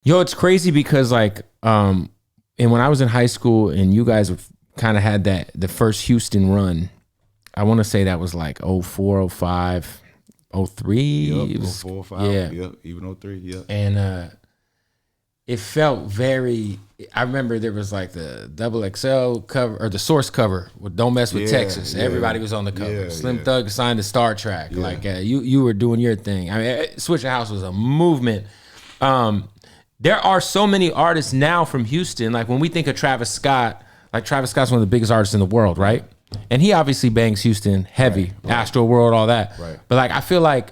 Yo, it's crazy because like, and when I was in high school and you guys kind of had the first Houston run, I want to say that was like 04, 05, 03. Yep, It was, 04, 05, yeah. Yep, even 03, yep. And it felt very, I remember there was like the XXL cover or the Source cover with Don't Mess with Texas. yeah. Everybody was on the cover. Yeah, Slim yeah. Thug signed to Star Trek. Like you were doing your thing. I mean, Swisher House was a movement. There are so many artists now from Houston. Like when we think of Travis Scott, like Travis Scott's one of the biggest artists in the world, right? And he obviously bangs Houston heavy, right. Astro World, all that. Right. But like, I feel like,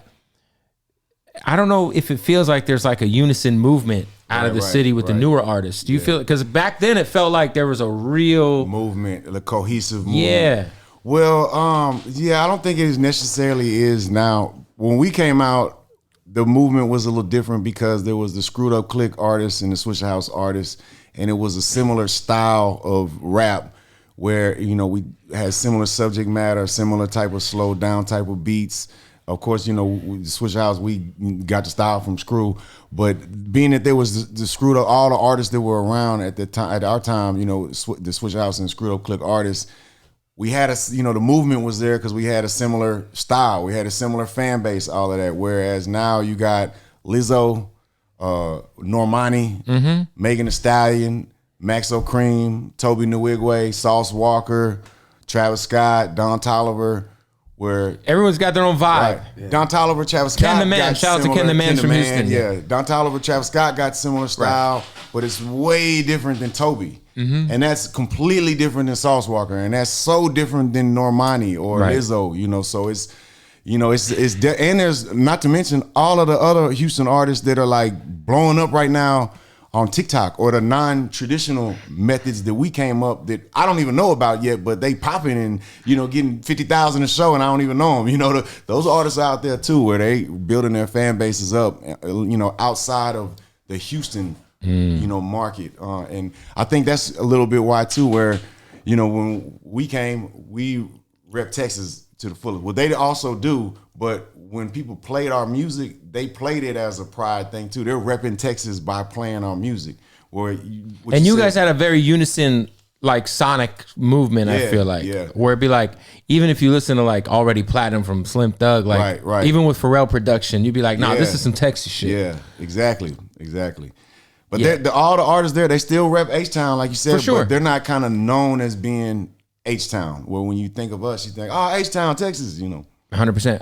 I don't know if it feels like there's like a unison movement out of the city with the newer artists. Do you feel it? Because back then it felt like there was a real movement, a cohesive movement. Yeah. Well, I don't think it necessarily is now. When we came out, the movement was a little different because there was the Screwed Up Click artists and the Swisher House artists, and it was a similar style of rap where, you know, we had similar subject matter, similar type of slow down type of beats. Of course, you know, with Swisher House, we got the style from Screw, but being that there was the Screwed Up, all the artists that were around at the time, at our time, you know, the Swisher House and Screwed Up Click artists, we had the movement was there because we had a similar style, we had a similar fan base, all of that. Whereas now you got Lizzo, Normani, Megan Thee Stallion, Maxo Cream, Toby Nwigwe, Sauce Walker, Travis Scott, Don Toliver. Where everyone's got their own vibe. Right. Yeah. Don Toliver, Travis Scott. Ken the Man. Shout out to Ken the Man from Houston. Yeah. Don Toliver, Travis Scott got similar style, but it's way different than Toby. And that's completely different than Sauce Walker. And that's so different than Normani or Lizzo, you know. So it's, you know, and there's, not to mention all of the other Houston artists that are like blowing up right now on TikTok, or the non-traditional methods that we came up that I don't even know about yet, but they popping and, you know, getting 50,000 a show and I don't even know them. You know, those artists out there too, where they building their fan bases up, you know, outside of the Houston, you know, market. And I think that's a little bit why too, where, you know, when we came, we rep Texas to the fullest. Well, they also do, but when people played our music, they played it as a pride thing too. They're repping Texas by playing our music. You guys had a very unison, like sonic movement. I feel like, where it'd be like, even if you listen to like Already Platinum from Slim Thug, like even with Pharrell production, you'd be like, nah, this is some Texas shit. Yeah, exactly. But all the artists there, they still rep H-Town, like you said, but they're not kind of known as being H-Town. Where when you think of us, you think, oh, H-Town, Texas, you know. 100%.